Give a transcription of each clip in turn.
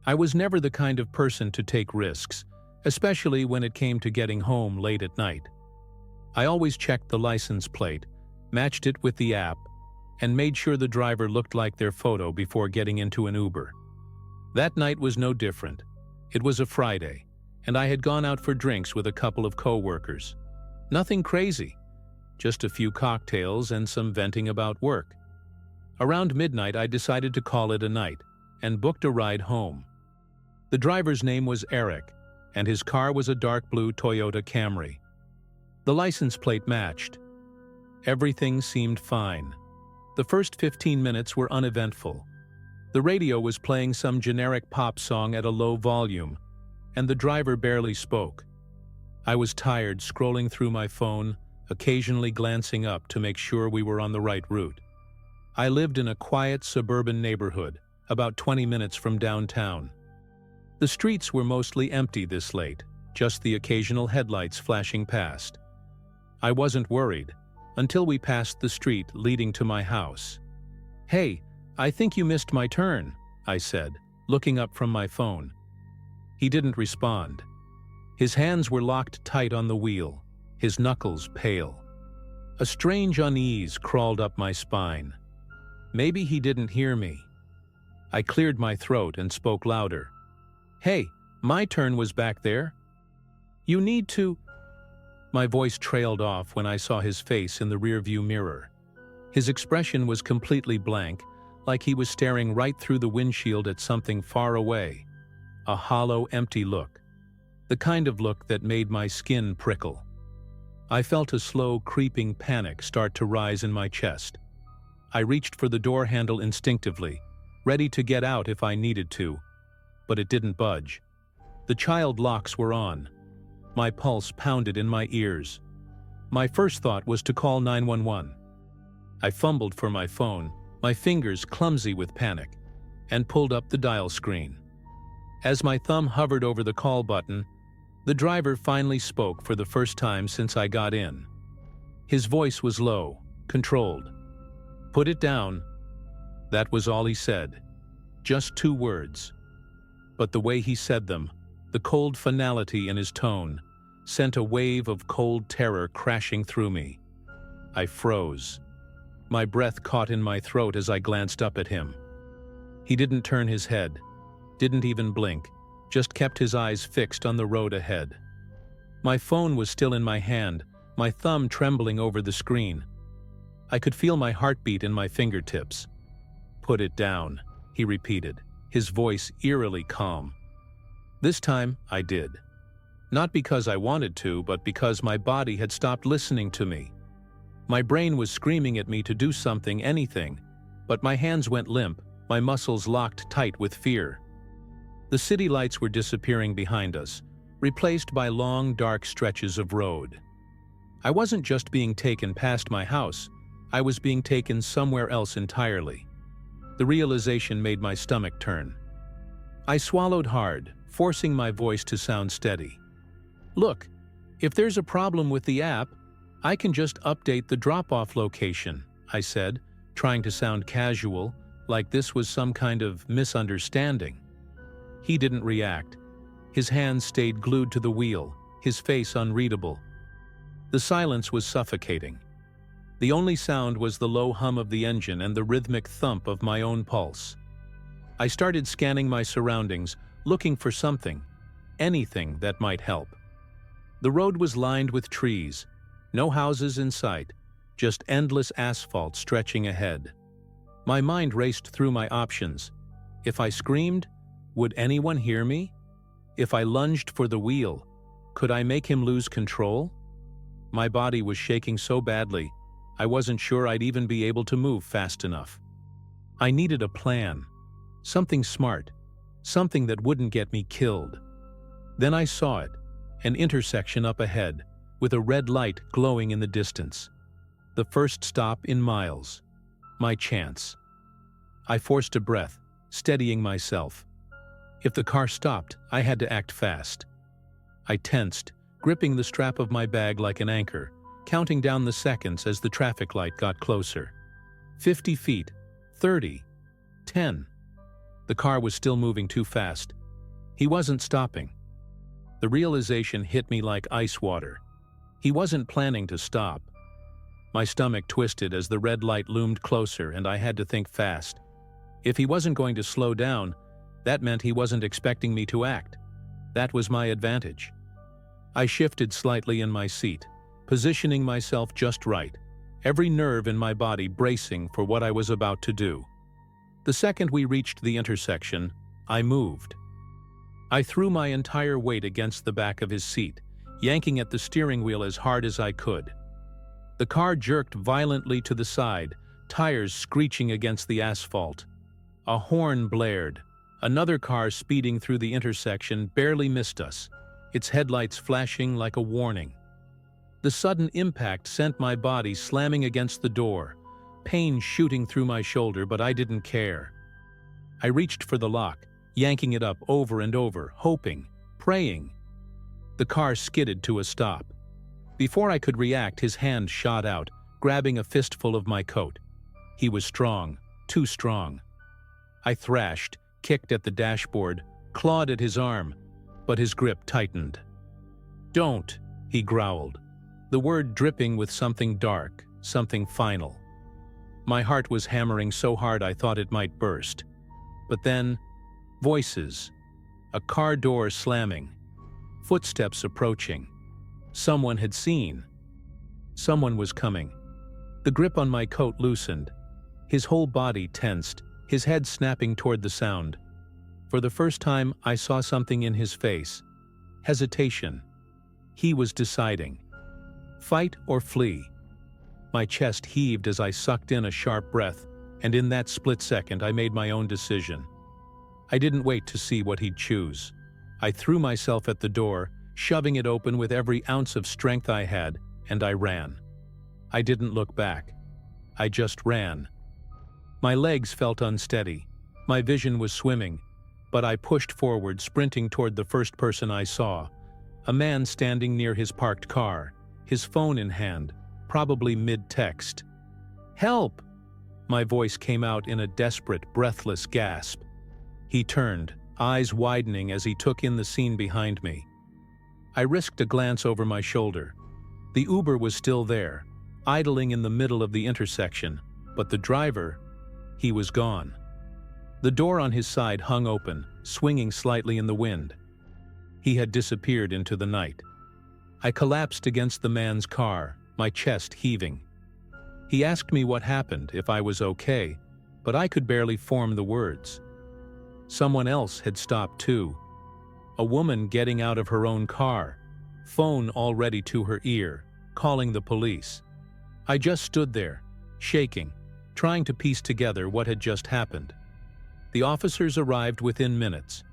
I was never the kind of person to take risks, especially when it came to getting home late at night. I always checked the license plate, matched it with the app, and made sure the driver looked like their photo before getting into an Uber. That night was no different. It was a Friday, and I had gone out for drinks with a couple of co-workers. Nothing crazy, just a few cocktails and some venting about work. Around midnight, I decided to call it a night and booked a ride home. The driver's name was Eric, and his car was a dark blue Toyota Camry. The license plate matched. Everything seemed fine. The first 15 minutes were uneventful. The radio was playing some generic pop song at a low volume, and the driver barely spoke. I was tired, scrolling through my phone, occasionally glancing up to make sure we were on the right route. I lived in a quiet suburban neighborhood, about 20 minutes from downtown. The streets were mostly empty this late, just the occasional headlights flashing past. I wasn't worried until we passed the street leading to my house. "Hey, I think you missed my turn," I said, looking up from my phone. He didn't respond. His hands were locked tight on the wheel, his knuckles pale. A strange unease crawled up my spine. Maybe he didn't hear me. I cleared my throat and spoke louder. "Hey, my turn was back there. You need to—" My voice trailed off when I saw his face in the rearview mirror. His expression was completely blank, like he was staring right through the windshield at something far away. A hollow, empty look. The kind of look that made my skin prickle. I felt a slow, creeping panic start to rise in my chest. I reached for the door handle instinctively, ready to get out if I needed to, but it didn't budge. The child locks were on. My pulse pounded in my ears. My first thought was to call 911. I fumbled for my phone, my fingers clumsy with panic, and pulled up the dial screen. As my thumb hovered over the call button, the driver finally spoke for the first time since I got in. His voice was low, controlled. "Put it down." That was all he said. Just 2 words. But the way he said them, the cold finality in his tone, sent a wave of cold terror crashing through me. I froze. My breath caught in my throat as I glanced up at him. He didn't turn his head, didn't even blink, just kept his eyes fixed on the road ahead. My phone was still in my hand, my thumb trembling over the screen. I could feel my heartbeat in my fingertips. "Put it down," he repeated, his voice eerily calm. This time, I did. Not because I wanted to, but because my body had stopped listening to me. My brain was screaming at me to do something, anything, but my hands went limp, my muscles locked tight with fear. The city lights were disappearing behind us, replaced by long, dark stretches of road. I wasn't just being taken past my house, I was being taken somewhere else entirely. The realization made my stomach turn. I swallowed hard, forcing my voice to sound steady. "Look, if there's a problem with the app, I can just update the drop-off location," I said, trying to sound casual, like this was some kind of misunderstanding. He didn't react. His hands stayed glued to the wheel, his face unreadable. The silence was suffocating. The only sound was the low hum of the engine and the rhythmic thump of my own pulse. I started scanning my surroundings, looking for something, anything that might help. The road was lined with trees, no houses in sight, just endless asphalt stretching ahead. My mind raced through my options. If I screamed, would anyone hear me? If I lunged for the wheel, could I make him lose control? My body was shaking so badly, I wasn't sure I'd even be able to move fast enough. I needed a plan, something smart, something that wouldn't get me killed. Then I saw it, an intersection up ahead, with a red light glowing in the distance. The first stop in miles. My chance. I forced a breath, steadying myself. If the car stopped, I had to act fast. I tensed, gripping the strap of my bag like an anchor, counting down the seconds as the traffic light got closer. 50 feet, 30, 10. The car was still moving too fast, He wasn't stopping. The realization hit me like ice water. He wasn't planning to stop. My stomach twisted as the red light loomed closer, and I had to think fast. If he wasn't going to slow down, that meant he wasn't expecting me to act. That was my advantage. I shifted slightly in my seat, positioning myself just right, every nerve in my body bracing for what I was about to do. The second we reached the intersection, I moved. I threw my entire weight against the back of his seat, yanking at the steering wheel as hard as I could. The car jerked violently to the side, tires screeching against the asphalt. A horn blared. Another car speeding through the intersection barely missed us, its headlights flashing like a warning. The sudden impact sent my body slamming against the door, pain shooting through my shoulder, but I didn't care. I reached for the lock, yanking it up over and over, hoping, praying. The car skidded to a stop. Before I could react, his hand shot out, grabbing a fistful of my coat. He was strong, too strong. I thrashed, kicked at the dashboard, clawed at his arm, but his grip tightened. "Don't," he growled, the word dripping with something dark, something final. My heart was hammering so hard I thought it might burst. But then, voices, a car door slamming, footsteps approaching. Someone had seen. Someone was coming. The grip on my coat loosened. His whole body tensed, his head snapping toward the sound. For the first time, I saw something in his face. Hesitation. He was deciding. Fight or flee. My chest heaved as I sucked in a sharp breath, and in that split second I made my own decision. I didn't wait to see what he'd choose. I threw myself at the door, shoving it open with every ounce of strength I had, and I ran. I didn't look back. I just ran. My legs felt unsteady. My vision was swimming, but I pushed forward, sprinting toward the first person I saw, a man standing near his parked car, his phone in hand, probably mid-text. "Help!" My voice came out in a desperate, breathless gasp. He turned, eyes widening as he took in the scene behind me. I risked a glance over my shoulder. The Uber was still there, idling in the middle of the intersection, but the driver, he was gone. The door on his side hung open, swinging slightly in the wind. He had disappeared into the night. I collapsed against the man's car, my chest heaving. He asked me what happened, if I was okay, but I could barely form the words. Someone else had stopped too. A woman getting out of her own car, phone already to her ear, calling the police. I just stood there, shaking, trying to piece together what had just happened. The officers arrived within minutes.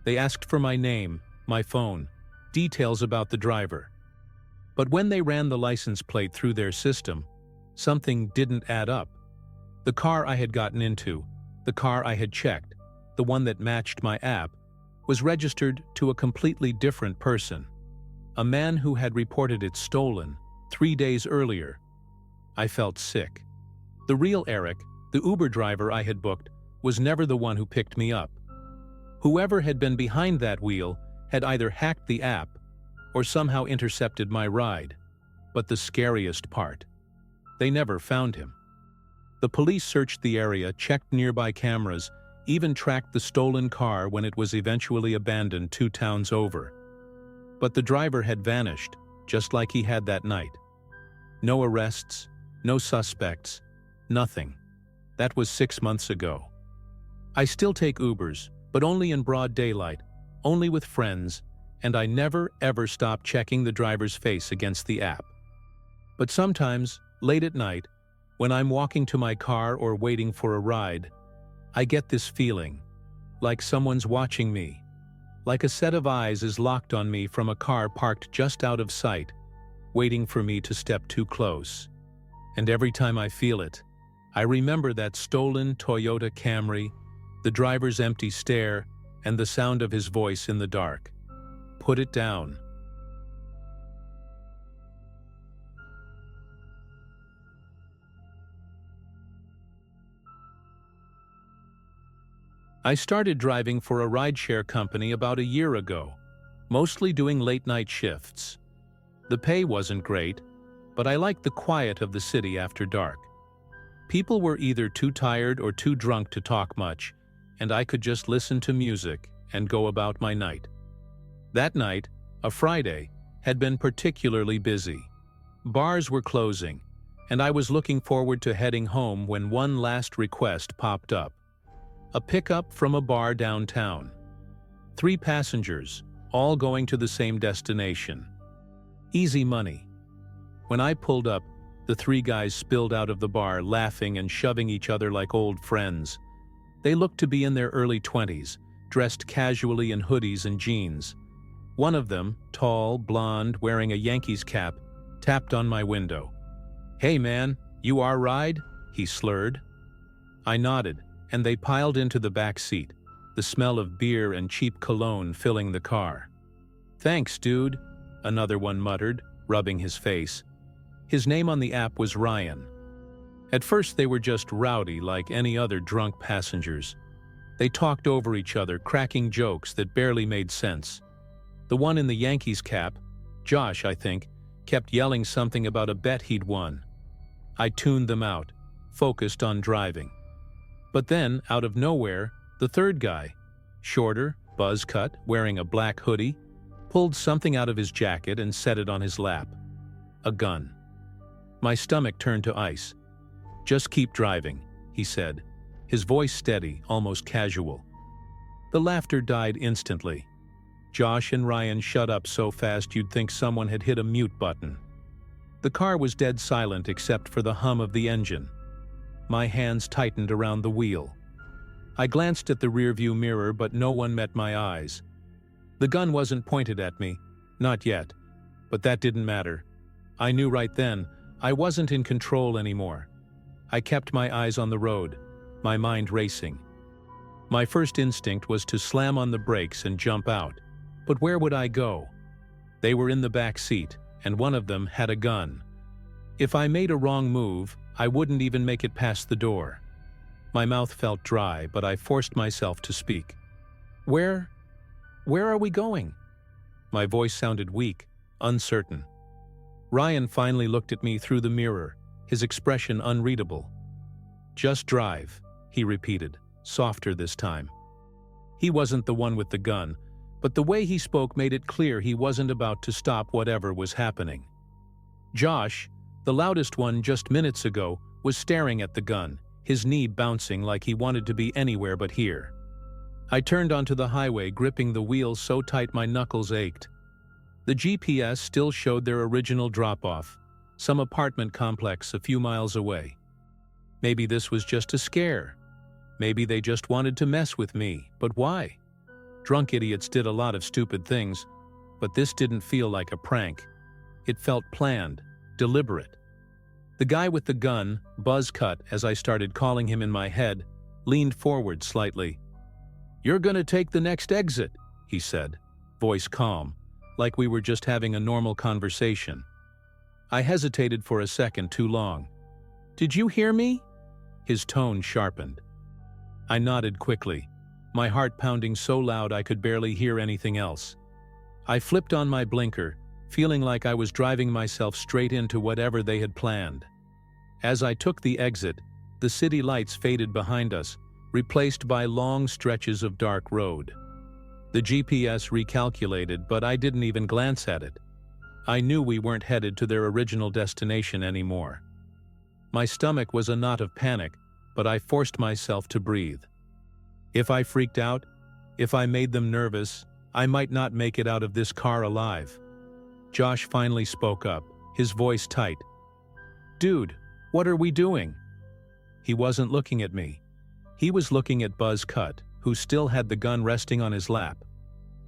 They asked for my name, my phone, details about the driver. But when they ran the license plate through their system, something didn't add up. The car I had gotten into, the car I had checked, the one that matched my app, was registered to a completely different person, a man who had reported it stolen 3 days earlier. I felt sick. The real Eric, the Uber driver I had booked, was never the one who picked me up. Whoever had been behind that wheel had either hacked the app or somehow intercepted my ride. But the scariest part, they never found him. The police searched the area, checked nearby cameras, even tracked the stolen car when it was eventually abandoned 2 towns over. But the driver had vanished, just like he had that night. No arrests, no suspects, nothing. That was 6 months ago. I still take Ubers, but only in broad daylight, only with friends, and I never ever stop checking the driver's face against the app. But sometimes, late at night, when I'm walking to my car or waiting for a ride, I get this feeling, like someone's watching me, like a set of eyes is locked on me from a car parked just out of sight, waiting for me to step too close. And every time I feel it, I remember that stolen Toyota Camry, the driver's empty stare, and the sound of his voice in the dark. Put it down. I started driving for a rideshare company about a year ago, mostly doing late-night shifts. The pay wasn't great, but I liked the quiet of the city after dark. People were either too tired or too drunk to talk much, and I could just listen to music and go about my night. That night, a Friday, had been particularly busy. Bars were closing, and I was looking forward to heading home when one last request popped up. A pickup from a bar downtown. 3 passengers, all going to the same destination. Easy money. When I pulled up, the 3 guys spilled out of the bar laughing and shoving each other like old friends. They looked to be in their early 20s, dressed casually in hoodies and jeans. One of them, tall, blonde, wearing a Yankees cap, tapped on my window. "Hey man, you our ride?" he slurred. I nodded, and they piled into the back seat, the smell of beer and cheap cologne filling the car. "Thanks, dude," another one muttered, rubbing his face. His name on the app was Ryan. At first they were just rowdy like any other drunk passengers. They talked over each other, cracking jokes that barely made sense. The one in the Yankees cap, Josh I think, kept yelling something about a bet he'd won. I tuned them out, focused on driving. But then, out of nowhere, the third guy, shorter, buzz cut, wearing a black hoodie, pulled something out of his jacket and set it on his lap. A gun. My stomach turned to ice. "Just keep driving," he said, his voice steady, almost casual. The laughter died instantly. Josh and Ryan shut up so fast you'd think someone had hit a mute button. The car was dead silent except for the hum of the engine. My hands tightened around the wheel. I glanced at the rearview mirror, but no one met my eyes. The gun wasn't pointed at me, not yet, but that didn't matter. I knew right then I wasn't in control anymore. I kept my eyes on the road, my mind racing. My first instinct was to slam on the brakes and jump out. But where would I go? They were in the back seat, and one of them had a gun. If I made a wrong move, I wouldn't even make it past the door. My mouth felt dry, but I forced myself to speak. Where are we going?" My voice sounded weak, uncertain. Ryan finally looked at me through the mirror, his expression unreadable. "Just drive," he repeated, softer this time. He wasn't the one with the gun, but the way he spoke made it clear he wasn't about to stop whatever was happening. Josh, the loudest one just minutes ago, was staring at the gun, his knee bouncing like he wanted to be anywhere but here. I turned onto the highway, gripping the wheel so tight my knuckles ached. The GPS still showed their original drop-off, some apartment complex a few miles away. Maybe this was just a scare. Maybe they just wanted to mess with me, but why? Drunk idiots did a lot of stupid things, but this didn't feel like a prank. It felt planned, deliberate. The guy with the gun, buzz cut as I started calling him in my head, leaned forward slightly. "You're gonna take the next exit," he said, voice calm, like we were just having a normal conversation. I hesitated for a second too long. "Did you hear me?" His tone sharpened. I nodded quickly, my heart pounding so loud I could barely hear anything else. I flipped on my blinker, feeling like I was driving myself straight into whatever they had planned. As I took the exit, the city lights faded behind us, replaced by long stretches of dark road. The GPS recalculated, but I didn't even glance at it. I knew we weren't headed to their original destination anymore. My stomach was a knot of panic, but I forced myself to breathe. If I freaked out, if I made them nervous, I might not make it out of this car alive. Josh finally spoke up, his voice tight. "Dude, what are we doing?" He wasn't looking at me. He was looking at Buzz Cut, who still had the gun resting on his lap.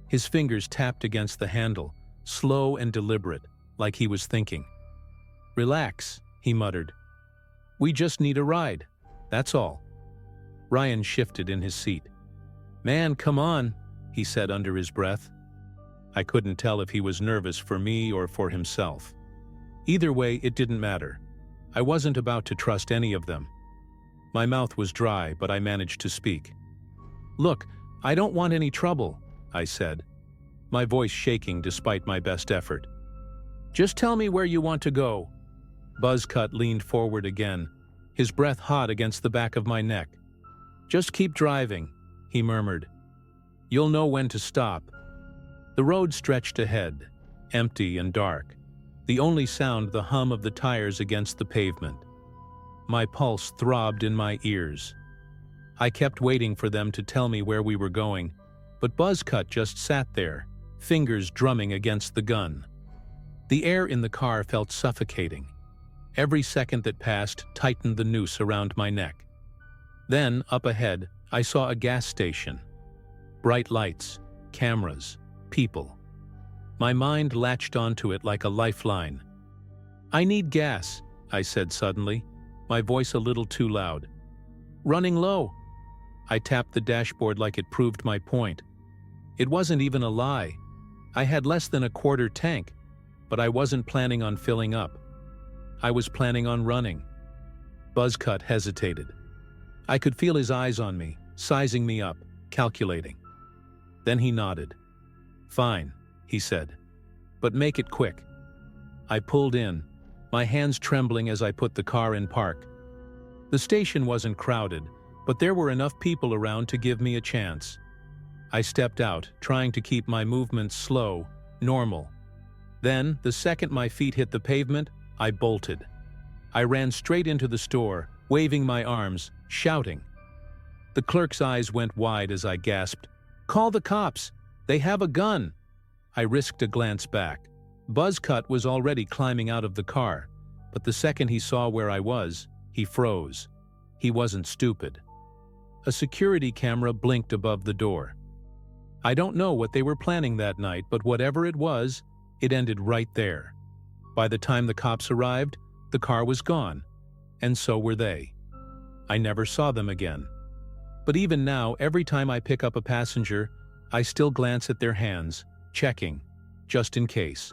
His fingers tapped against the handle, slow and deliberate, like he was thinking. "Relax," he muttered. "We just need a ride, that's all." Ryan shifted in his seat. "Man, come on," he said under his breath. I couldn't tell if he was nervous for me or for himself. Either way, it didn't matter. I wasn't about to trust any of them. My mouth was dry, but I managed to speak. "Look, I don't want any trouble," I said, my voice shaking despite my best effort. "Just tell me where you want to go." Buzzcut leaned forward again, his breath hot against the back of my neck. "Just keep driving," he murmured. "You'll know when to stop." The road stretched ahead, empty and dark, the only sound the hum of the tires against the pavement. My pulse throbbed in my ears. I kept waiting for them to tell me where we were going, but Buzzcut just sat there, fingers drumming against the gun. The air in the car felt suffocating. Every second that passed tightened the noose around my neck. Then, up ahead, I saw a gas station. Bright lights, cameras, people. My mind latched onto it like a lifeline. "I need gas," I said suddenly, my voice a little too loud. "Running low." I tapped the dashboard like it proved my point. It wasn't even a lie. I had less than a quarter tank, but I wasn't planning on filling up. I was planning on running. Buzzcut hesitated. I could feel his eyes on me, sizing me up, calculating. Then he nodded. "Fine," he said, "but make it quick." I pulled in, my hands trembling as I put the car in park. The station wasn't crowded, but there were enough people around to give me a chance. I stepped out, trying to keep my movements slow, normal. Then, the second my feet hit the pavement, I bolted. I ran straight into the store, waving my arms, shouting. The clerk's eyes went wide as I gasped, "Call the cops! They have a gun!" I risked a glance back. Buzzcut was already climbing out of the car, but the second he saw where I was, he froze. He wasn't stupid. A security camera blinked above the door. I don't know what they were planning that night, but whatever it was, it ended right there. By the time the cops arrived, the car was gone, and so were they. I never saw them again. But even now, every time I pick up a passenger, I still glance at their hands, checking, just in case.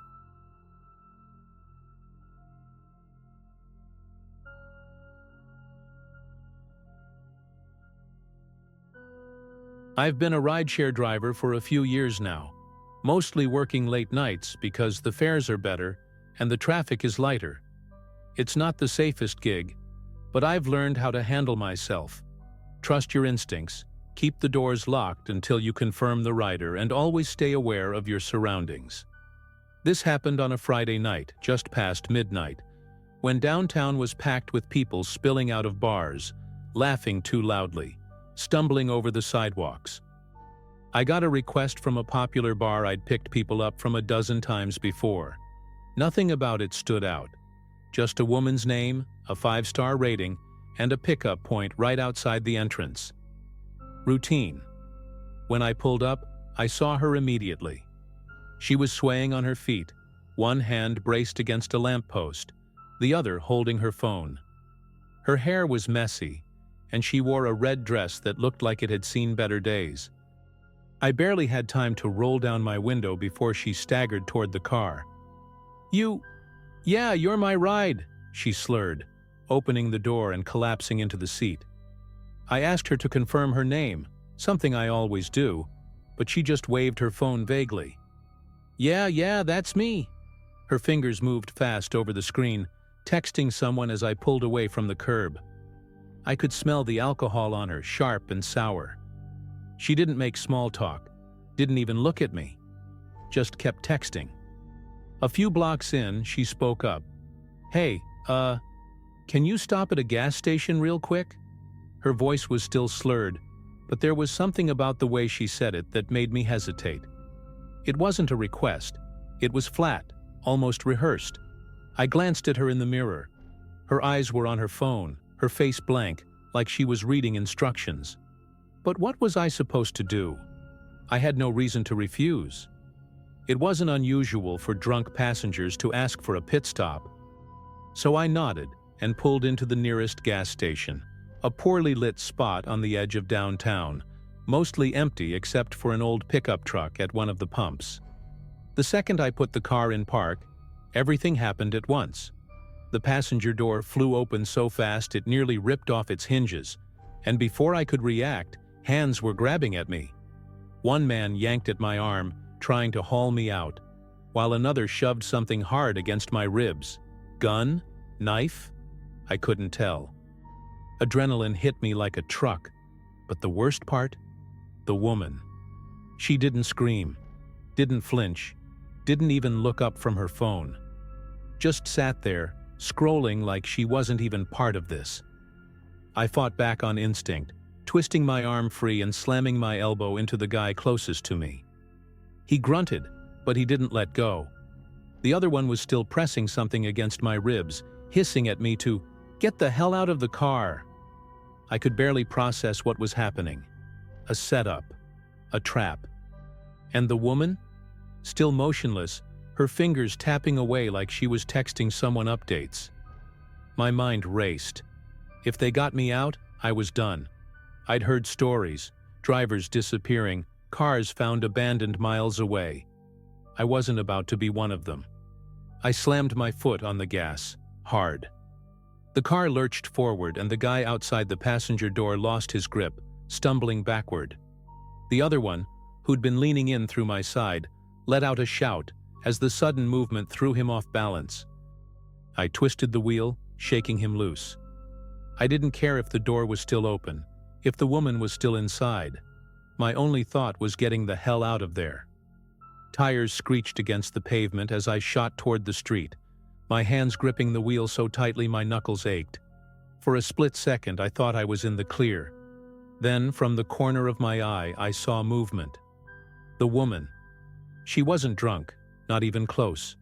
I've been a rideshare driver for a few years now, mostly working late nights because the fares are better and the traffic is lighter. It's not the safest gig, but I've learned how to handle myself. Trust your instincts, keep the doors locked until you confirm the rider, and always stay aware of your surroundings. This happened on a Friday night, just past midnight, when downtown was packed with people spilling out of bars, laughing too loudly, stumbling over the sidewalks. I got a request from a popular bar I'd picked people up from a dozen times before. Nothing about it stood out. Just a woman's name, a 5-star rating, and a pickup point right outside the entrance. Routine. When I pulled up, I saw her immediately. She was swaying on her feet, one hand braced against a lamppost, the other holding her phone. Her hair was messy, and she wore a red dress that looked like it had seen better days. I barely had time to roll down my window before she staggered toward the car. Yeah, you're my ride," she slurred, opening the door and collapsing into the seat. I asked her to confirm her name, something I always do, but she just waved her phone vaguely. Yeah, that's me." Her fingers moved fast over the screen, texting someone as I pulled away from the curb. I could smell the alcohol on her, sharp and sour. She didn't make small talk, didn't even look at me, just kept texting. A few blocks in, she spoke up. "Hey, can you stop at a gas station real quick?" Her voice was still slurred, but there was something about the way she said it that made me hesitate. It wasn't a request. It was flat, almost rehearsed. I glanced at her in the mirror. Her eyes were on her phone, her face blank, like she was reading instructions. But what was I supposed to do? I had no reason to refuse. It wasn't unusual for drunk passengers to ask for a pit stop. So I nodded and pulled into the nearest gas station, a poorly lit spot on the edge of downtown, mostly empty except for an old pickup truck at one of the pumps. The second I put the car in park, everything happened at once. The passenger door flew open so fast it nearly ripped off its hinges, and before I could react, Hands were grabbing at me. One man yanked at my arm, trying to haul me out, while another shoved something hard against my ribs. Gun? Knife? I couldn't tell. Adrenaline hit me like a truck. But the worst part? The woman. She didn't scream, didn't flinch, didn't even look up from her phone. Just sat there, scrolling like she wasn't even part of this. I fought back on instinct, twisting my arm free and slamming my elbow into the guy closest to me. He grunted, but he didn't let go. The other one was still pressing something against my ribs, hissing at me to get the hell out of the car. I could barely process what was happening. A setup. A trap. And the woman? Still motionless, her fingers tapping away like she was texting someone updates. My mind raced. If they got me out, I was done. I'd heard stories, drivers disappearing, cars found abandoned miles away. I wasn't about to be one of them. I slammed my foot on the gas, hard. The car lurched forward and the guy outside the passenger door lost his grip, stumbling backward. The other one, who'd been leaning in through my side, let out a shout as the sudden movement threw him off balance. I twisted the wheel, shaking him loose. I didn't care if the door was still open, if the woman was still inside. My only thought was getting the hell out of there. Tires screeched against the pavement as I shot toward the street, my hands gripping the wheel so tightly my knuckles ached. For a split second I thought I was in the clear. Then, from the corner of my eye, I saw movement. The woman. She wasn't drunk, not even close.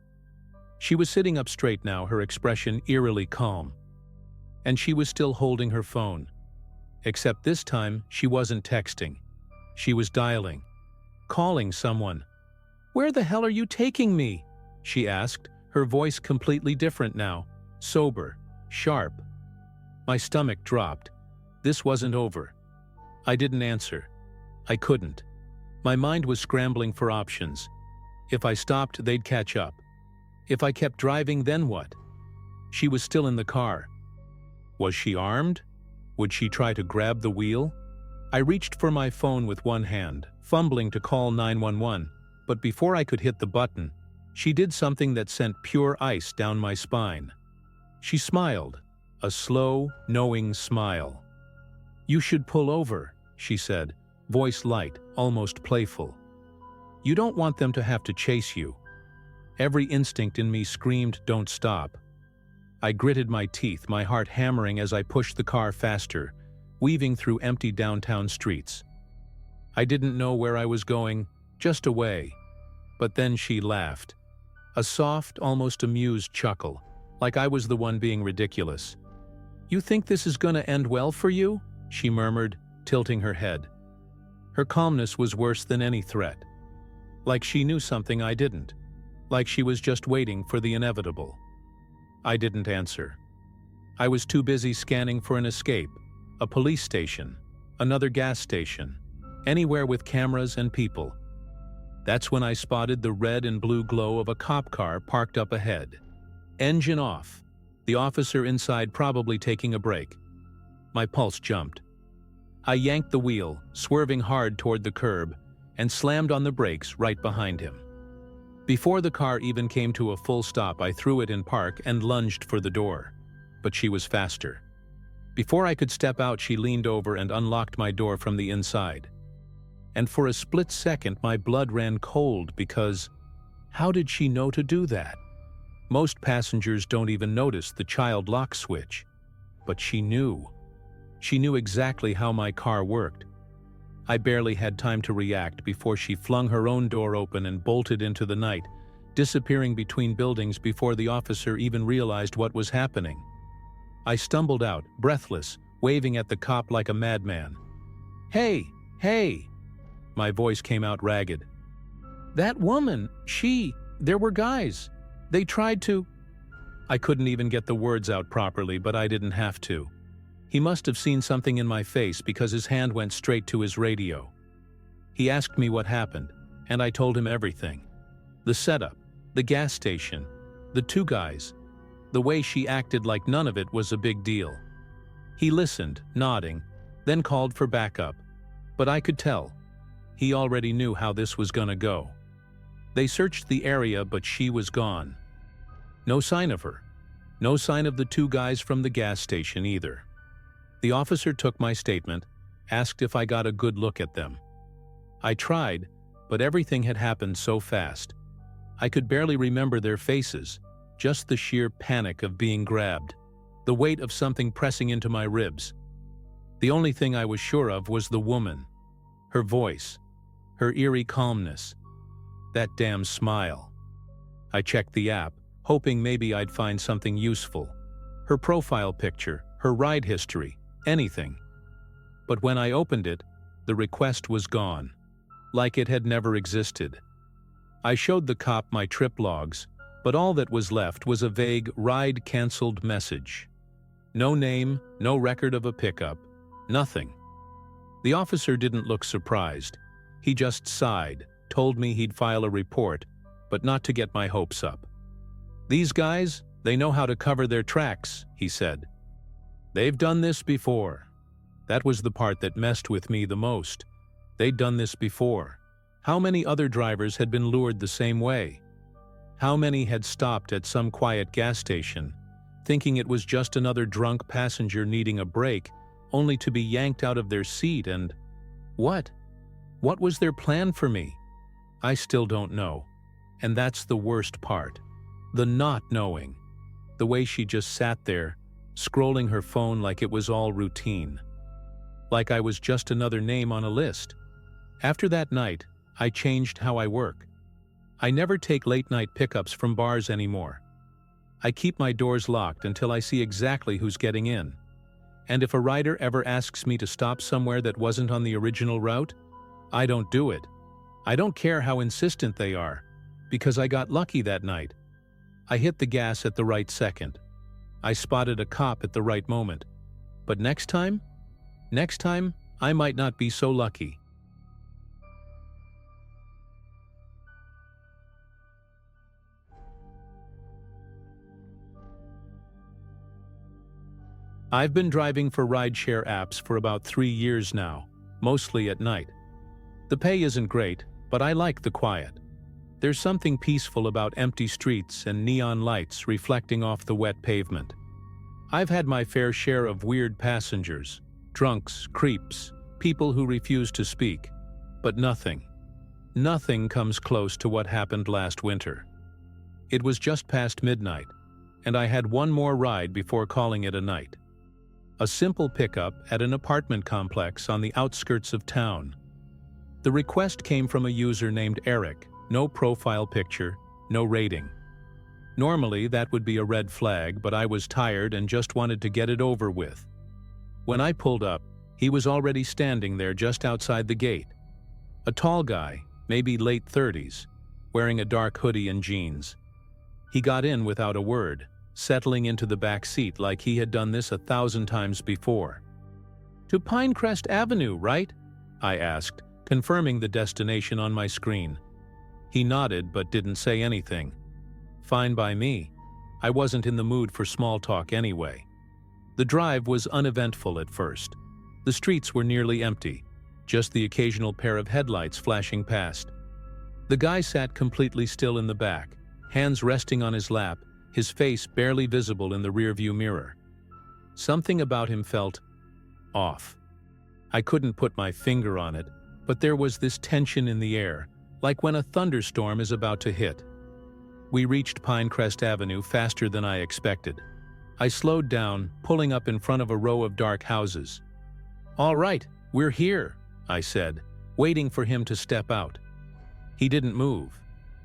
She was sitting up straight now, her expression eerily calm. And she was still holding her phone. Except this time, she wasn't texting. She was dialing. Calling someone. "Where the hell are you taking me?" she asked, her voice completely different now, sober, sharp. My stomach dropped. This wasn't over. I didn't answer. I couldn't. My mind was scrambling for options. If I stopped, they'd catch up. If I kept driving, then what? She was still in the car. Was she armed? Would she try to grab the wheel? I reached for my phone with one hand, fumbling to call 911, but before I could hit the button, she did something that sent pure ice down my spine. She smiled, a slow, knowing smile. "You should pull over," she said, voice light, almost playful. "You don't want them to have to chase you." Every instinct in me screamed, "Don't stop." I gritted my teeth, my heart hammering as I pushed the car faster, weaving through empty downtown streets. I didn't know where I was going, just away. But then she laughed. A soft, almost amused chuckle, like I was the one being ridiculous. "You think this is gonna end well for you?" she murmured, tilting her head. Her calmness was worse than any threat. Like she knew something I didn't. Like she was just waiting for the inevitable. I didn't answer. I was too busy scanning for an escape, a police station, another gas station, anywhere with cameras and people. That's when I spotted the red and blue glow of a cop car parked up ahead. Engine off, the officer inside probably taking a break. My pulse jumped. I yanked the wheel, swerving hard toward the curb, and slammed on the brakes right behind him. Before the car even came to a full stop, I threw it in park and lunged for the door. But she was faster. Before I could step out, she leaned over and unlocked my door from the inside. And for a split second, my blood ran cold because how did she know to do that? Most passengers don't even notice the child lock switch. But she knew. She knew exactly how my car worked. I barely had time to react before she flung her own door open and bolted into the night, disappearing between buildings before the officer even realized what was happening. I stumbled out, breathless, waving at the cop like a madman. "Hey, hey!" My voice came out ragged. "That woman, there were guys. They tried to..." I couldn't even get the words out properly, but I didn't have to. He must have seen something in my face because his hand went straight to his radio. He asked me what happened, and I told him everything. The setup, the gas station, the two guys, the way she acted like none of it was a big deal. He listened, nodding, then called for backup. But I could tell. He already knew how this was gonna go. They searched the area, but she was gone. No sign of her. No sign of the two guys from the gas station either. The officer took my statement, asked if I got a good look at them. I tried, but everything had happened so fast. I could barely remember their faces, just the sheer panic of being grabbed, the weight of something pressing into my ribs. The only thing I was sure of was the woman, her voice, her eerie calmness, that damn smile. I checked the app, hoping maybe I'd find something useful. Her profile picture, her ride history, anything. But when I opened it, the request was gone, like it had never existed. I showed the cop my trip logs, but all that was left was a vague ride canceled message. No name, no record of a pickup, nothing. The officer didn't look surprised. He just sighed, told me he'd file a report, but not to get my hopes up. "These guys, they know how to cover their tracks," he said. "They've done this before." That was the part that messed with me the most. They'd done this before. How many other drivers had been lured the same way? How many had stopped at some quiet gas station, thinking it was just another drunk passenger needing a break, only to be yanked out of their seat and… what? What was their plan for me? I still don't know. And that's the worst part. The not knowing. The way she just sat there, scrolling her phone like it was all routine. Like I was just another name on a list. After that night, I changed how I work. I never take late-night pickups from bars anymore. I keep my doors locked until I see exactly who's getting in. And if a rider ever asks me to stop somewhere that wasn't on the original route, I don't do it. I don't care how insistent they are, because I got lucky that night. I hit the gas at the right second. I spotted a cop at the right moment. But next time, I might not be so lucky. I've been driving for rideshare apps for about 3 years now, mostly at night. The pay isn't great, but I like the quiet. There's something peaceful about empty streets and neon lights reflecting off the wet pavement. I've had my fair share of weird passengers, drunks, creeps, people who refuse to speak, but nothing comes close to what happened last winter. It was just past midnight, and I had one more ride before calling it a night. A simple pickup at an apartment complex on the outskirts of town. The request came from a user named Eric, no profile picture, no rating. Normally that would be a red flag, but I was tired and just wanted to get it over with. When I pulled up, he was already standing there just outside the gate. A tall guy, maybe late 30s, wearing a dark hoodie and jeans. He got in without a word, settling into the back seat like he had done this 1,000 times before. "To Pinecrest Avenue, right?" I asked, confirming the destination on my screen. He nodded but didn't say anything. Fine by me. I wasn't in the mood for small talk anyway. The drive was uneventful at first. The streets were nearly empty, just the occasional pair of headlights flashing past. The guy sat completely still in the back, hands resting on his lap, his face barely visible in the rearview mirror. Something about him felt off. I couldn't put my finger on it, but there was this tension in the air, like when a thunderstorm is about to hit. We reached Pinecrest Avenue faster than I expected. I slowed down, pulling up in front of a row of dark houses. "All right, we're here," I said, waiting for him to step out. He didn't move.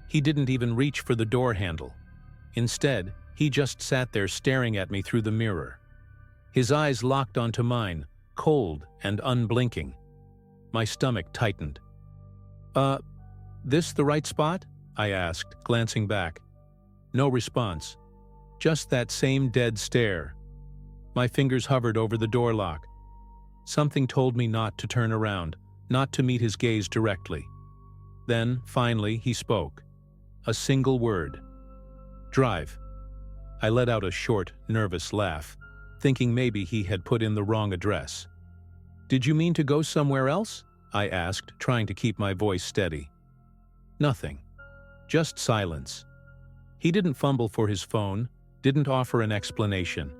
He didn't even reach for the door handle. Instead, he just sat there staring at me through the mirror. His eyes locked onto mine, cold and unblinking. My stomach tightened. This the right spot?" I asked, glancing back. No response. Just that same dead stare. My fingers hovered over the door lock. Something told me not to turn around, not to meet his gaze directly. Then, finally, he spoke. A single word. "Drive." I let out a short, nervous laugh, thinking maybe he had put in the wrong address. "Did you mean to go somewhere else?" I asked, trying to keep my voice steady. Nothing. Just silence. He didn't fumble for his phone, didn't offer an explanation.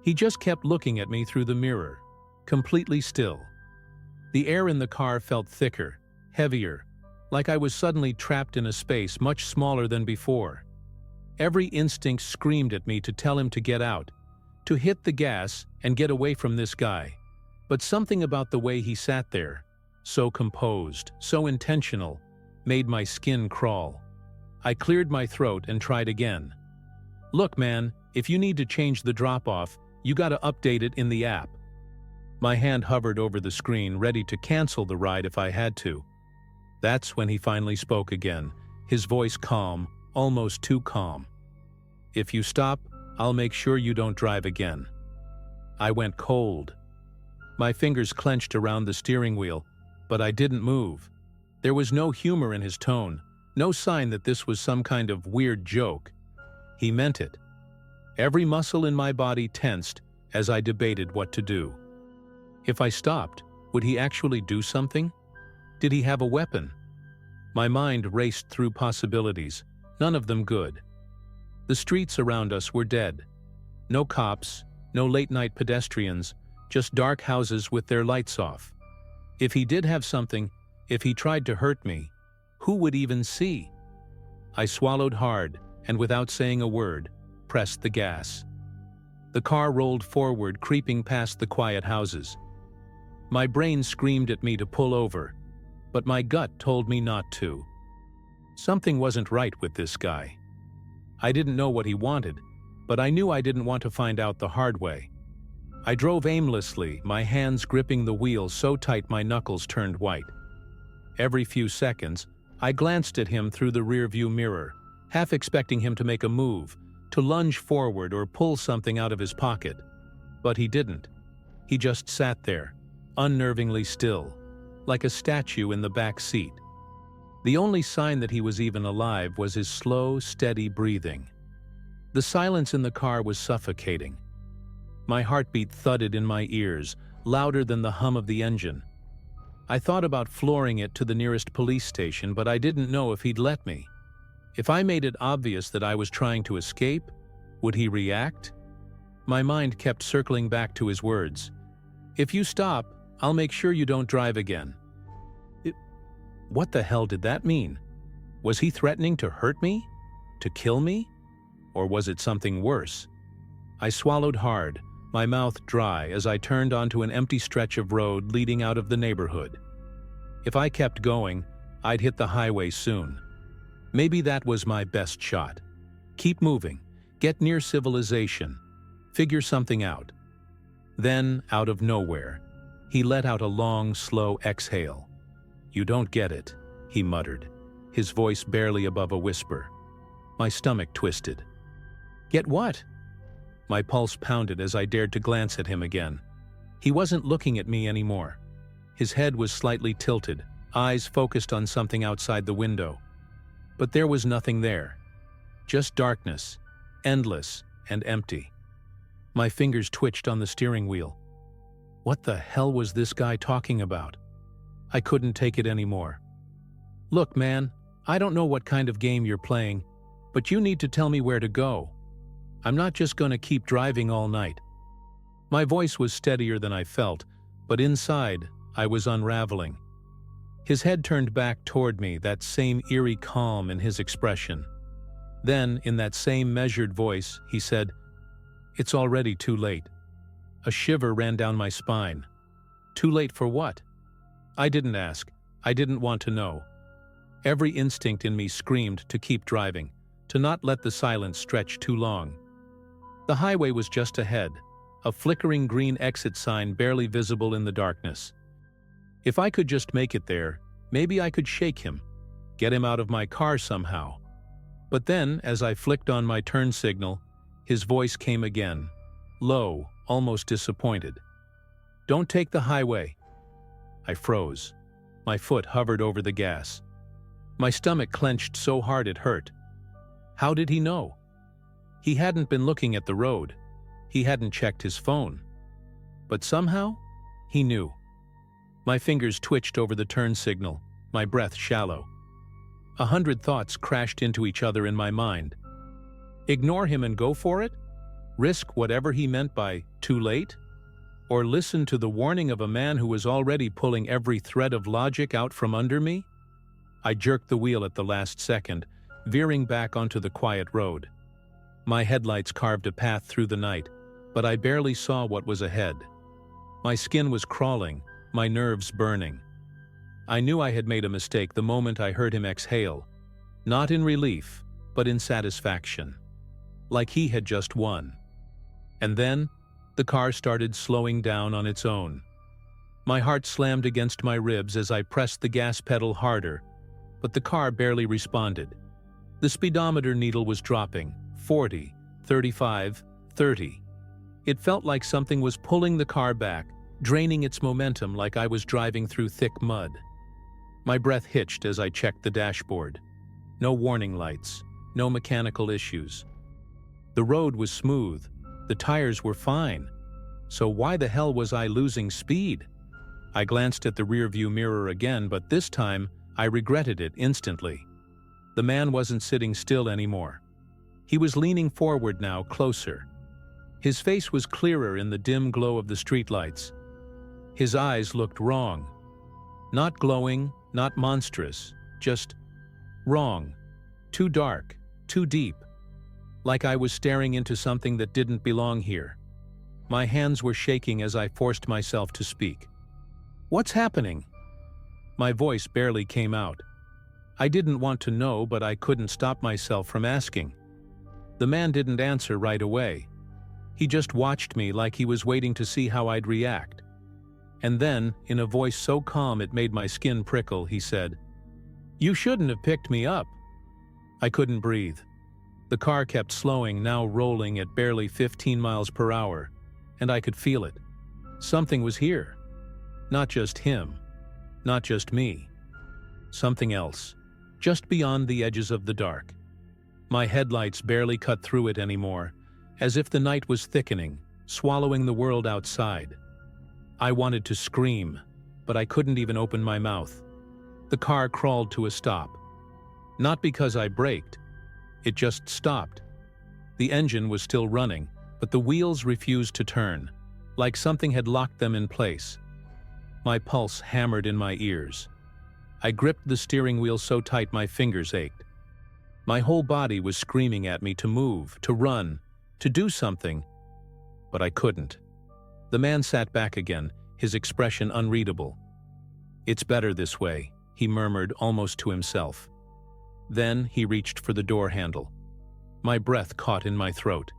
He just kept looking at me through the mirror, completely still. The air in the car felt thicker, heavier, like I was suddenly trapped in a space much smaller than before. Every instinct screamed at me to tell him to get out, to hit the gas and get away from this guy. But something about the way he sat there, so composed, so intentional, made my skin crawl. I cleared my throat and tried again. Look, man, if you need to change the drop-off, you gotta update it in the app. My hand hovered over the screen, ready to cancel the ride if I had to. That's when he finally spoke again, his voice calm, almost too calm. If you stop, I'll make sure you don't drive again. I went cold. My fingers clenched around the steering wheel, but I didn't move. There was no humor in his tone, no sign that this was some kind of weird joke. He meant it. Every muscle in my body tensed as I debated what to do. If I stopped, would he actually do something? Did he have a weapon? My mind raced through possibilities, none of them good. The streets around us were dead. No cops, no late-night pedestrians, just dark houses with their lights off. If he did have something, if he tried to hurt me, who would even see? I swallowed hard and, without saying a word, pressed the gas. The car rolled forward, creeping past the quiet houses. My brain screamed at me to pull over, but my gut told me not to. Something wasn't right with this guy. I didn't know what he wanted, but I knew I didn't want to find out the hard way. I drove aimlessly, my hands gripping the wheel so tight my knuckles turned white. Every few seconds, I glanced at him through the rearview mirror, half expecting him to make a move, to lunge forward or pull something out of his pocket. But he didn't. He just sat there, unnervingly still, like a statue in the back seat. The only sign that he was even alive was his slow, steady breathing. The silence in the car was suffocating. My heartbeat thudded in my ears, louder than the hum of the engine. I thought about flooring it to the nearest police station, but I didn't know if he'd let me. If I made it obvious that I was trying to escape, would he react? My mind kept circling back to his words. If you stop, I'll make sure you don't drive again. What the hell did that mean? Was he threatening to hurt me? To kill me? Or was it something worse? I swallowed hard, my mouth dry as I turned onto an empty stretch of road leading out of the neighborhood. If I kept going, I'd hit the highway soon. Maybe that was my best shot. Keep moving, get near civilization, figure something out. Then, out of nowhere, he let out a long, slow exhale. "You don't get it," he muttered, his voice barely above a whisper. My stomach twisted. "Get what?" My pulse pounded as I dared to glance at him again. He wasn't looking at me anymore. His head was slightly tilted, eyes focused on something outside the window. But there was nothing there. Just darkness, endless and empty. My fingers twitched on the steering wheel. What the hell was this guy talking about? I couldn't take it anymore. "Look, man, I don't know what kind of game you're playing, but you need to tell me where to go. I'm not just gonna keep driving all night." My voice was steadier than I felt, but inside, I was unraveling. His head turned back toward me, that same eerie calm in his expression. Then, in that same measured voice, he said, "It's already too late." A shiver ran down my spine. Too late for what? I didn't ask. I didn't want to know. Every instinct in me screamed to keep driving, to not let the silence stretch too long. The highway was just ahead, a flickering green exit sign barely visible in the darkness. If I could just make it there, maybe I could shake him, get him out of my car somehow. But then, as I flicked on my turn signal, his voice came again, low, almost disappointed. "Don't take the highway." I froze. My foot hovered over the gas. My stomach clenched so hard it hurt. How did he know? He hadn't been looking at the road. He hadn't checked his phone. But somehow, he knew. My fingers twitched over the turn signal, my breath shallow. 100 thoughts crashed into each other in my mind. Ignore him and go for it? Risk whatever he meant by too late? Or listen to the warning of a man who was already pulling every thread of logic out from under me? I jerked the wheel at the last second, veering back onto the quiet road. My headlights carved a path through the night, but I barely saw what was ahead. My skin was crawling, my nerves burning. I knew I had made a mistake the moment I heard him exhale, not in relief, but in satisfaction, like he had just won. And then, the car started slowing down on its own. My heart slammed against my ribs as I pressed the gas pedal harder, but the car barely responded. The speedometer needle was dropping, 40, 35, 30. It felt like something was pulling the car back, draining its momentum like I was driving through thick mud. My breath hitched as I checked the dashboard. No warning lights, no mechanical issues. The road was smooth, the tires were fine. So why the hell was I losing speed? I glanced at the rearview mirror again, but this time I regretted it instantly. The man wasn't sitting still anymore. He was leaning forward now, closer. His face was clearer in the dim glow of the streetlights. His eyes looked wrong. Not glowing, not monstrous, just wrong. Too dark, too deep. Like I was staring into something that didn't belong here. My hands were shaking as I forced myself to speak. "What's happening?" My voice barely came out. I didn't want to know, but I couldn't stop myself from asking. The man didn't answer right away. He just watched me like he was waiting to see how I'd react. And then, in a voice so calm it made my skin prickle, he said, "You shouldn't have picked me up." I couldn't breathe. The car kept slowing, now rolling at barely 15 miles per hour, and I could feel it. Something was here. Not just him. Not just me. Something else. Just beyond the edges of the dark. My headlights barely cut through it anymore, as if the night was thickening, swallowing the world outside. I wanted to scream, but I couldn't even open my mouth. The car crawled to a stop. Not because I braked. It just stopped. The engine was still running, but the wheels refused to turn, like something had locked them in place. My pulse hammered in my ears. I gripped the steering wheel so tight my fingers ached. My whole body was screaming at me to move, to run, to do something, but I couldn't. The man sat back again, his expression unreadable. "It's better this way," he murmured almost to himself. Then he reached for the door handle. My breath caught in my throat.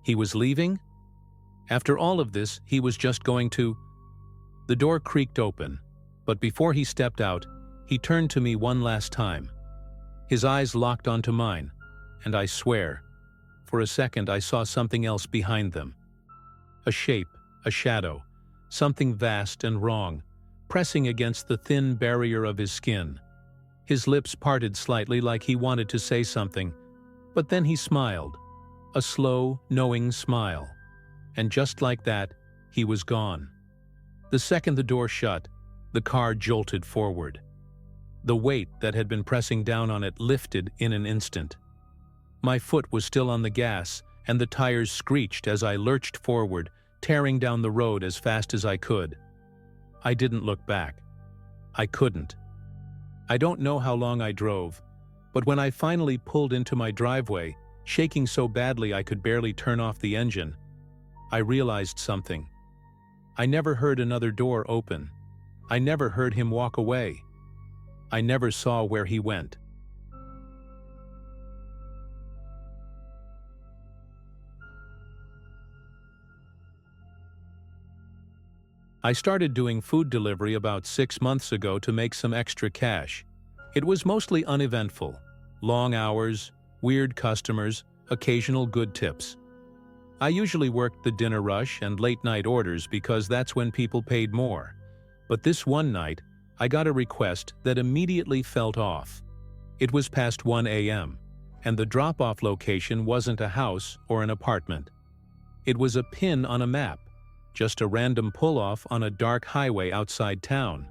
He was leaving? After all of this, he was just going to... The door creaked open, but before he stepped out, he turned to me one last time. His eyes locked onto mine, and I swear, for a second I saw something else behind them. A shape, a shadow, something vast and wrong, pressing against the thin barrier of his skin. His lips parted slightly like he wanted to say something, but then he smiled, a slow, knowing smile. And just like that, he was gone. The second the door shut, the car jolted forward. The weight that had been pressing down on it lifted in an instant. My foot was still on the gas, and the tires screeched as I lurched forward, tearing down the road as fast as I could. I didn't look back. I couldn't. I don't know how long I drove, but when I finally pulled into my driveway, shaking so badly I could barely turn off the engine, I realized something. I never heard another door open. I never heard him walk away. I never saw where he went. I started doing food delivery about 6 months ago to make some extra cash. It was mostly uneventful. Long hours, weird customers, occasional good tips. I usually worked the dinner rush and late-night orders because that's when people paid more. But this one night, I got a request that immediately felt off. It was past 1 a.m., and the drop-off location wasn't a house or an apartment. It was a pin on a map, just a random pull-off on a dark highway outside town.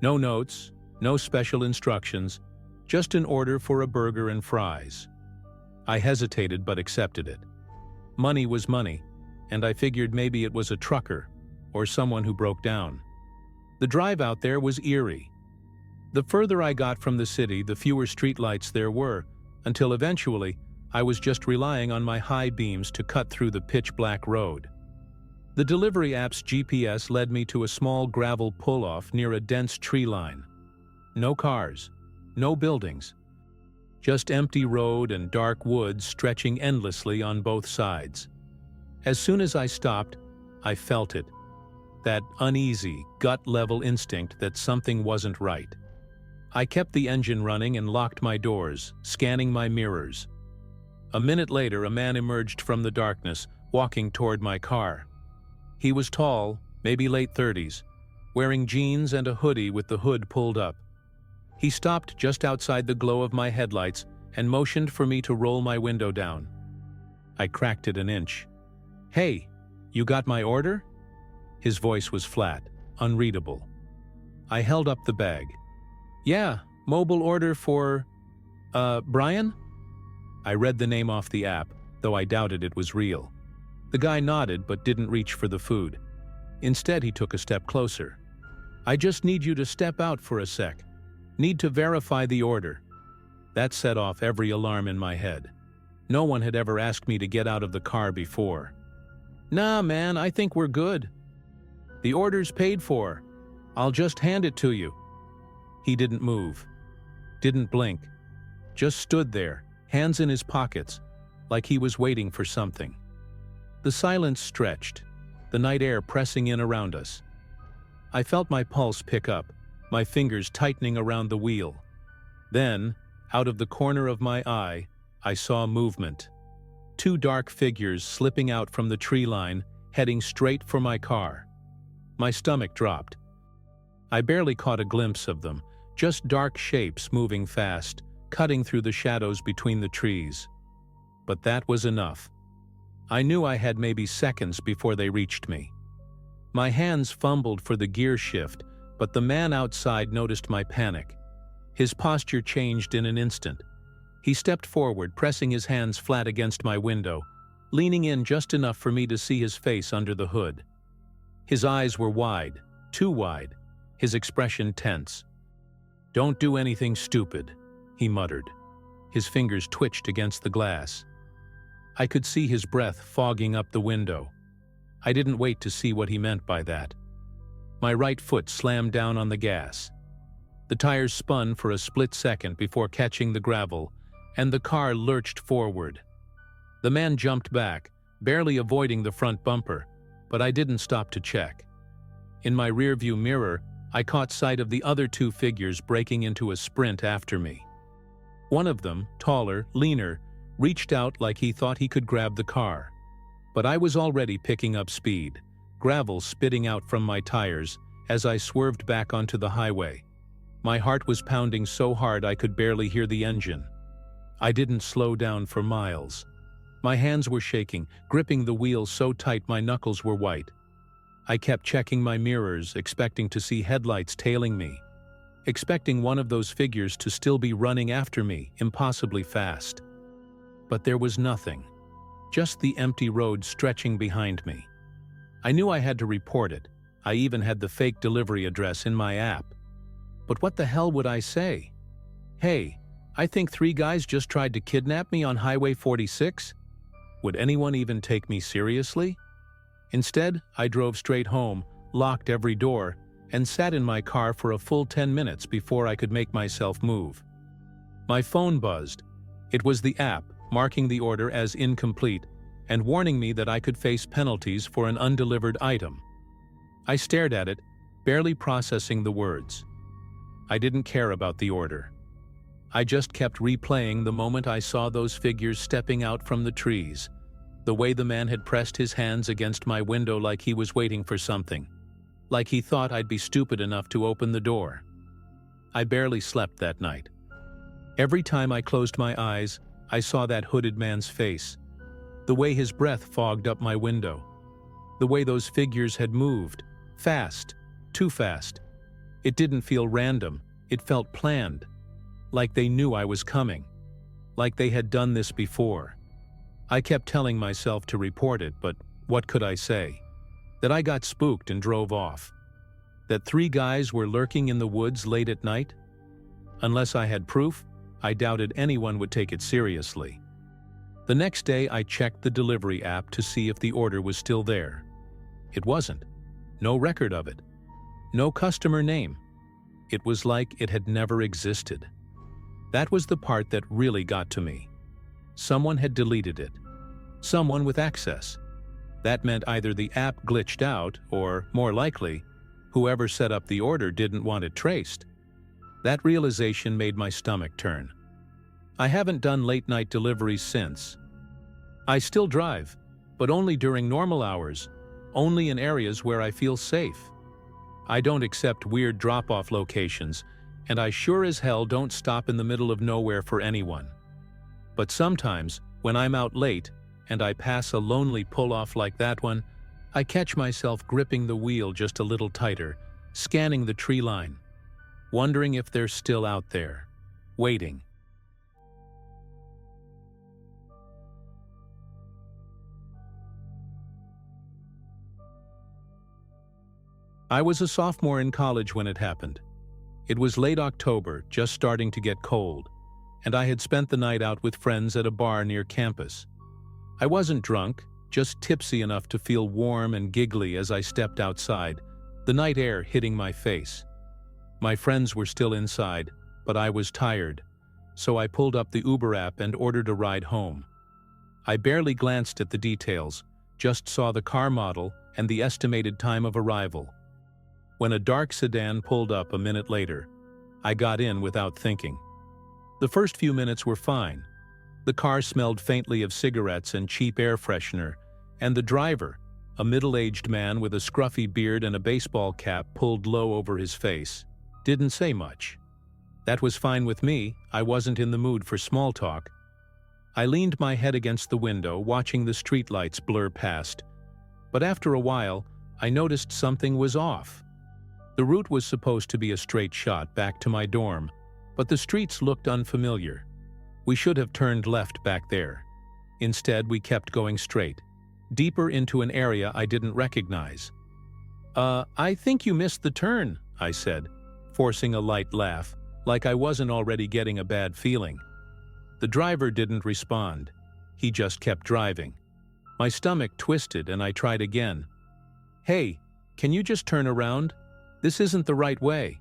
No notes, no special instructions, just an order for a burger and fries. I hesitated but accepted it. Money was money, and I figured maybe it was a trucker or someone who broke down. The drive out there was eerie. The further I got from the city, the fewer streetlights there were, until eventually I was just relying on my high beams to cut through the pitch-black road. The delivery app's GPS led me to a small gravel pull-off near a dense tree line. No cars, no buildings, just empty road and dark woods stretching endlessly on both sides. As soon as I stopped, I felt it, that uneasy, gut-level instinct that something wasn't right. I kept the engine running and locked my doors, scanning my mirrors. A minute later, a man emerged from the darkness, walking toward my car. He was tall, maybe late 30s, wearing jeans and a hoodie with the hood pulled up. He stopped just outside the glow of my headlights and motioned for me to roll my window down. I cracked it an inch. "Hey, you got my order?" His voice was flat, unreadable. I held up the bag. "Yeah, mobile order for, Brian?" I read the name off the app, though I doubted it was real. The guy nodded but didn't reach for the food. Instead, he took a step closer. "I just need you to step out for a sec. Need to verify the order." That set off every alarm in my head. No one had ever asked me to get out of the car before. "Nah, man, I think we're good. The order's paid for. I'll just hand it to you." He didn't move, didn't blink, just stood there, hands in his pockets, like he was waiting for something. The silence stretched, the night air pressing in around us. I felt my pulse pick up, my fingers tightening around the wheel. Then, out of the corner of my eye, I saw movement. Two dark figures slipping out from the tree line, heading straight for my car. My stomach dropped. I barely caught a glimpse of them, just dark shapes moving fast, cutting through the shadows between the trees. But that was enough. I knew I had maybe seconds before they reached me. My hands fumbled for the gear shift, but the man outside noticed my panic. His posture changed in an instant. He stepped forward, pressing his hands flat against my window, leaning in just enough for me to see his face under the hood. His eyes were wide, too wide, his expression tense. "Don't do anything stupid," he muttered. His fingers twitched against the glass. I could see his breath fogging up the window. I didn't wait to see what he meant by that. My right foot slammed down on the gas. The tires spun for a split second before catching the gravel, and the car lurched forward. The man jumped back, barely avoiding the front bumper, but I didn't stop to check. In my rearview mirror, I caught sight of the other two figures breaking into a sprint after me. One of them, taller, leaner, reached out like he thought he could grab the car. But I was already picking up speed, gravel spitting out from my tires as I swerved back onto the highway. My heart was pounding so hard I could barely hear the engine. I didn't slow down for miles. My hands were shaking, gripping the wheel so tight my knuckles were white. I kept checking my mirrors, expecting to see headlights tailing me, expecting one of those figures to still be running after me, impossibly fast. But there was nothing, just the empty road stretching behind me. I knew I had to report it. I even had the fake delivery address in my app. But what the hell would I say? "Hey, I think 3 guys just tried to kidnap me on Highway 46? Would anyone even take me seriously?" Instead, I drove straight home, locked every door, and sat in my car for a full 10 minutes before I could make myself move. My phone buzzed. It was the app, marking the order as incomplete and warning me that I could face penalties for an undelivered item. I stared at it, barely processing the words. I didn't care about the order. I just kept replaying the moment I saw those figures stepping out from the trees, the way the man had pressed his hands against my window like he was waiting for something, like he thought I'd be stupid enough to open the door. I barely slept that night. Every time I closed my eyes, I saw that hooded man's face, the way his breath fogged up my window. The way those figures had moved. Fast. Too fast. It didn't feel random. It felt planned. Like they knew I was coming. Like they had done this before. I kept telling myself to report it, but what could I say? That I got spooked and drove off. That 3 guys were lurking in the woods late at night? Unless I had proof, I doubted anyone would take it seriously. The next day I checked the delivery app to see if the order was still there. It wasn't. No record of it. No customer name. It was like it had never existed. That was the part that really got to me. Someone had deleted it. Someone with access. That meant either the app glitched out or, more likely, whoever set up the order didn't want it traced. That realization made my stomach turn. I haven't done late-night deliveries since. I still drive, but only during normal hours, only in areas where I feel safe. I don't accept weird drop-off locations, and I sure as hell don't stop in the middle of nowhere for anyone. But sometimes, when I'm out late and I pass a lonely pull-off like that one, I catch myself gripping the wheel just a little tighter, scanning the tree line, wondering if they're still out there, waiting. I was a sophomore in college when it happened. It was late October, just starting to get cold, and I had spent the night out with friends at a bar near campus. I wasn't drunk, just tipsy enough to feel warm and giggly as I stepped outside, the night air hitting my face. My friends were still inside, but I was tired, so I pulled up the Uber app and ordered a ride home. I barely glanced at the details, just saw the car model and the estimated time of arrival. When a dark sedan pulled up a minute later, I got in without thinking. The first few minutes were fine. The car smelled faintly of cigarettes and cheap air freshener, and the driver, a middle-aged man with a scruffy beard and a baseball cap pulled low over his face, didn't say much. That was fine with me. I wasn't in the mood for small talk. I leaned my head against the window, watching the streetlights blur past. But after a while, I noticed something was off. The route was supposed to be a straight shot back to my dorm, but the streets looked unfamiliar. We should have turned left back there. Instead, we kept going straight, deeper into an area I didn't recognize. I think you missed the turn," I said, forcing a light laugh, like I wasn't already getting a bad feeling. The driver didn't respond. He just kept driving. My stomach twisted and I tried again. "Hey, can you just turn around? This isn't the right way."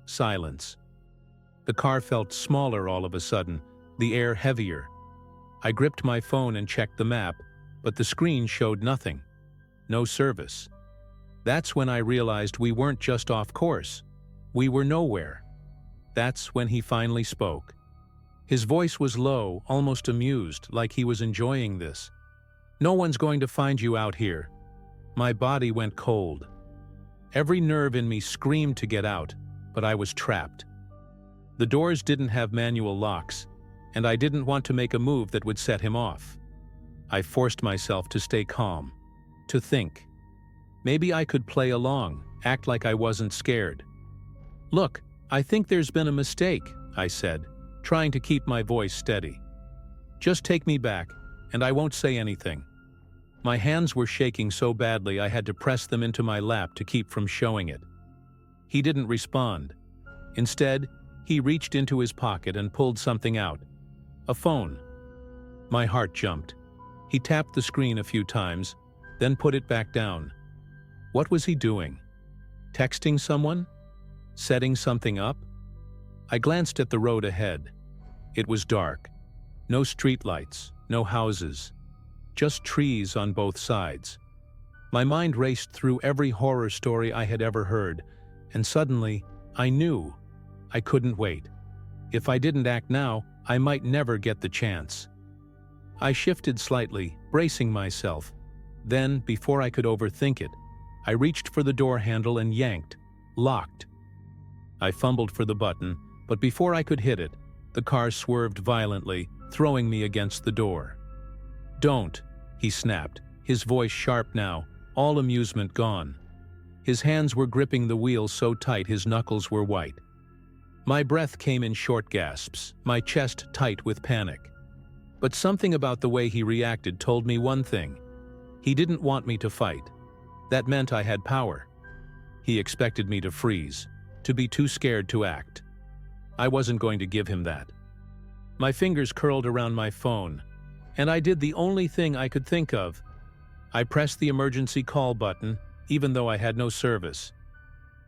Silence. The car felt smaller all of a sudden, the air heavier. I gripped my phone and checked the map, but the screen showed nothing. No service. That's when I realized we weren't just off course. We were nowhere. That's when he finally spoke. His voice was low, almost amused, like he was enjoying this. "No one's going to find you out here." My body went cold. Every nerve in me screamed to get out, but I was trapped. The doors didn't have manual locks, and I didn't want to make a move that would set him off. I forced myself to stay calm, to think. Maybe I could play along, act like I wasn't scared. "Look, I think there's been a mistake," I said, trying to keep my voice steady. "Just take me back, and I won't say anything." My hands were shaking so badly I had to press them into my lap to keep from showing it. He didn't respond. Instead, he reached into his pocket and pulled something out. A phone. My heart jumped. He tapped the screen a few times, then put it back down. What was he doing? Texting someone? Setting something up? I glanced at the road ahead. It was dark. No streetlights, no houses. Just trees on both sides. My mind raced through every horror story I had ever heard, and suddenly, I knew. I couldn't wait. If I didn't act now, I might never get the chance. I shifted slightly, bracing myself. Then, before I could overthink it, I reached for the door handle and yanked. Locked. I fumbled for the button, but before I could hit it, the car swerved violently, throwing me against the door. "Don't," he snapped, his voice sharp now, all amusement gone. His hands were gripping the wheel so tight his knuckles were white. My breath came in short gasps, my chest tight with panic. But something about the way he reacted told me one thing. He didn't want me to fight. That meant I had power. He expected me to freeze, to be too scared to act. I wasn't going to give him that. My fingers curled around my phone, and I did the only thing I could think of. I pressed the emergency call button, even though I had no service.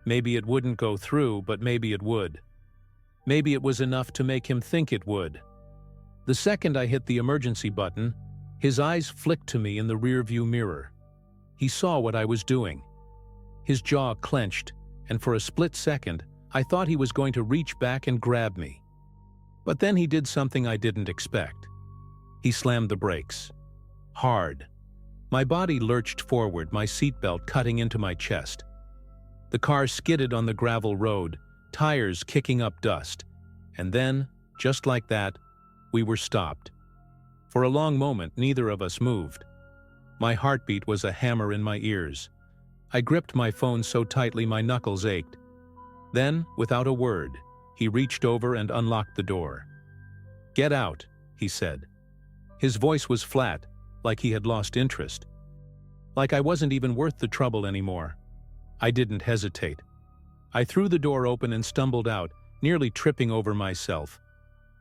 Maybe it wouldn't go through, but maybe it would. Maybe it was enough to make him think it would. The second I hit the emergency button, his eyes flicked to me in the rearview mirror. He saw what I was doing. His jaw clenched, and for a split second, I thought he was going to reach back and grab me. But then he did something I didn't expect. He slammed the brakes. Hard. My body lurched forward, my seatbelt cutting into my chest. The car skidded on the gravel road, tires kicking up dust. And then, just like that, we were stopped. For a long moment, neither of us moved. My heartbeat was a hammer in my ears. I gripped my phone so tightly my knuckles ached. Then, without a word, he reached over and unlocked the door. "Get out," he said. His voice was flat, like he had lost interest. Like I wasn't even worth the trouble anymore. I didn't hesitate. I threw the door open and stumbled out, nearly tripping over myself.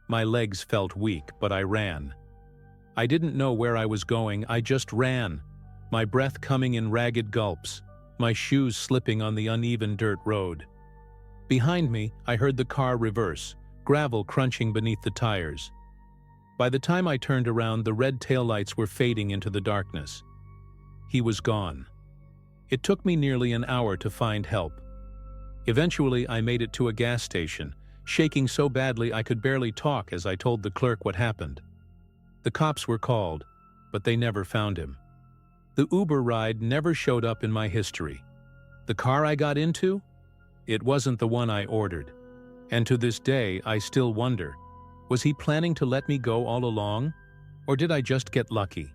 My legs felt weak, but I ran. I didn't know where I was going, I just ran, my breath coming in ragged gulps, my shoes slipping on the uneven dirt road. Behind me, I heard the car reverse, gravel crunching beneath the tires. By the time I turned around, the red taillights were fading into the darkness. He was gone. It took me nearly an hour to find help. Eventually, I made it to a gas station, shaking so badly I could barely talk as I told the clerk what happened. The cops were called, but they never found him. The Uber ride never showed up in my history. The car I got into? It wasn't the one I ordered. And to this day, I still wonder, was he planning to let me go all along? Or did I just get lucky?